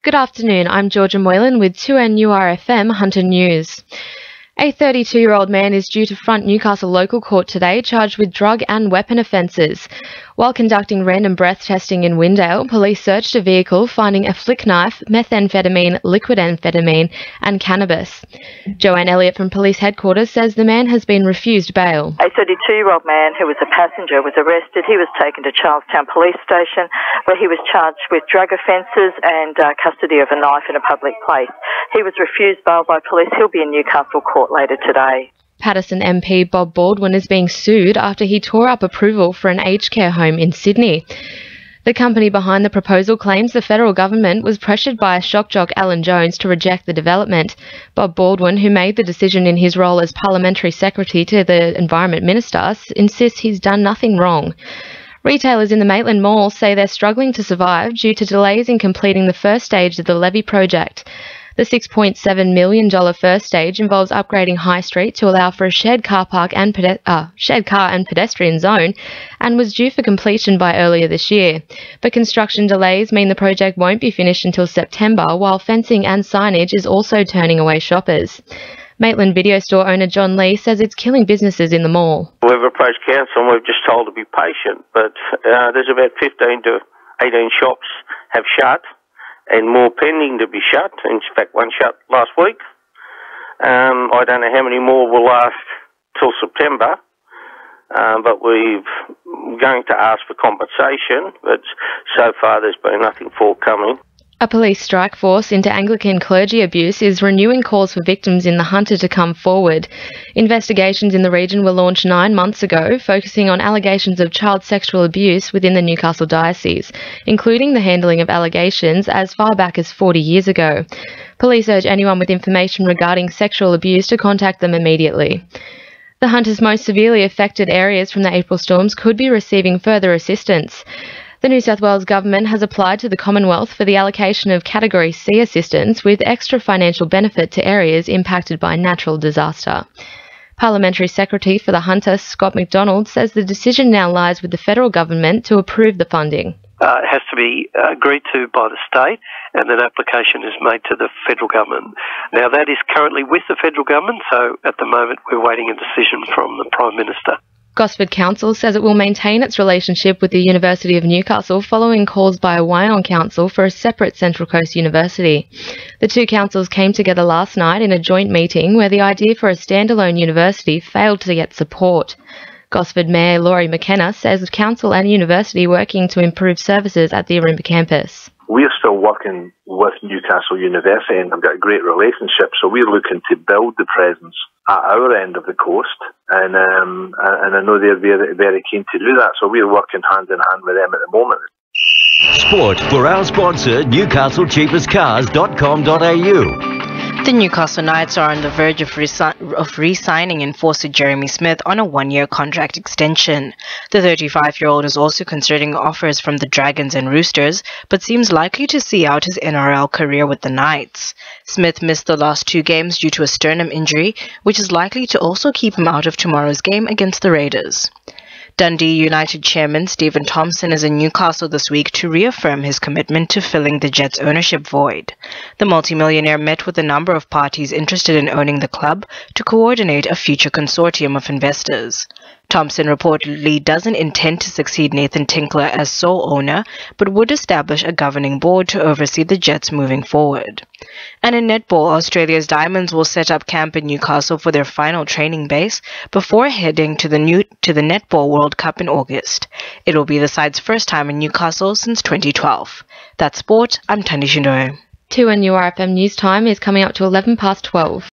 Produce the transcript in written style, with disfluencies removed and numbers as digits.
Good afternoon, I'm Georgia Moylan with 2NURFM Hunter News. A 32-year-old man is due to front Newcastle local court today charged with drug and weapon offences. While conducting random breath testing in Windale, police searched a vehicle finding a flick knife, methamphetamine, liquid amphetamine and cannabis. Joanne Elliott from police headquarters says the man has been refused bail. A 32-year-old man who was a passenger was arrested. He was taken to Charlestown Police Station where he was charged with drug offences and custody of a knife in a public place. He was refused bail by police. He'll be in Newcastle court later today. Paterson MP Bob Baldwin is being sued after he tore up approval for an aged care home in Sydney. The company behind the proposal claims the federal government was pressured by shock jock Alan Jones to reject the development. Bob Baldwin, who made the decision in his role as Parliamentary Secretary to the Environment Minister, insists he's done nothing wrong. Retailers in the Maitland Mall say they're struggling to survive due to delays in completing the first stage of the levy project. The $6.7 million first stage involves upgrading High Street to allow for a shared car and pedestrian zone and was due for completion by earlier this year. But construction delays mean the project won't be finished until September, while fencing and signage is also turning away shoppers. Maitland video store owner John Lee says it's killing businesses in the mall. We've approached council and we've just told to be patient, but there's about 15 to 18 shops have shut and more pending to be shut. In fact, one shut last week. I don't know how many more will last till September, but we're going to ask for compensation, but so far there's been nothing forthcoming. A police strike force into Anglican clergy abuse is renewing calls for victims in the Hunter to come forward. Investigations in the region were launched 9 months ago, focusing on allegations of child sexual abuse within the Newcastle diocese, including the handling of allegations as far back as 40 years ago. Police urge anyone with information regarding sexual abuse to contact them immediately. The Hunter's most severely affected areas from the April storms could be receiving further assistance. The New South Wales Government has applied to the Commonwealth for the allocation of Category C assistance with extra financial benefit to areas impacted by natural disaster. Parliamentary Secretary for the Hunter, Scott McDonald, says the decision now lies with the federal government to approve the funding. It has to be agreed to by the state, and an application is made to the federal government. Now, that is currently with the federal government, so at the moment we're waiting a decision from the Prime Minister. Gosford Council says it will maintain its relationship with the University of Newcastle following calls by a Wyong Council for a separate Central Coast university. The two councils came together last night in a joint meeting where the idea for a standalone university failed to get support. Gosford Mayor Laurie McKenna says the council and university working to improve services at the Arimba campus. We're still working with Newcastle University and have got a great relationship, so we're looking to build the presence at our end of the coast, and I know they're very, very keen to do that, so we're working hand in hand with them at the moment. Sport for our sponsor, newcastlecheapestcars.com.au. The Newcastle Knights are on the verge of re-signing enforcer Jeremy Smith on a one-year contract extension. The 35-year-old is also considering offers from the Dragons and Roosters, but seems likely to see out his NRL career with the Knights. Smith missed the last 2 games due to a sternum injury, which is likely to also keep him out of tomorrow's game against the Raiders. Dundee United chairman Stephen Thompson is in Newcastle this week to reaffirm his commitment to filling the Jets' ownership void. The multimillionaire met with a number of parties interested in owning the club to coordinate a future consortium of investors. Thompson reportedly doesn't intend to succeed Nathan Tinkler as sole owner, but would establish a governing board to oversee the Jets moving forward. And in netball, Australia's Diamonds will set up camp in Newcastle for their final training base before heading to the Netball World Cup in August. It will be the side's first time in Newcastle since 2012. That's sport. I'm Tani Shindoi. 2NURFM News Time is coming up to 11 past 12.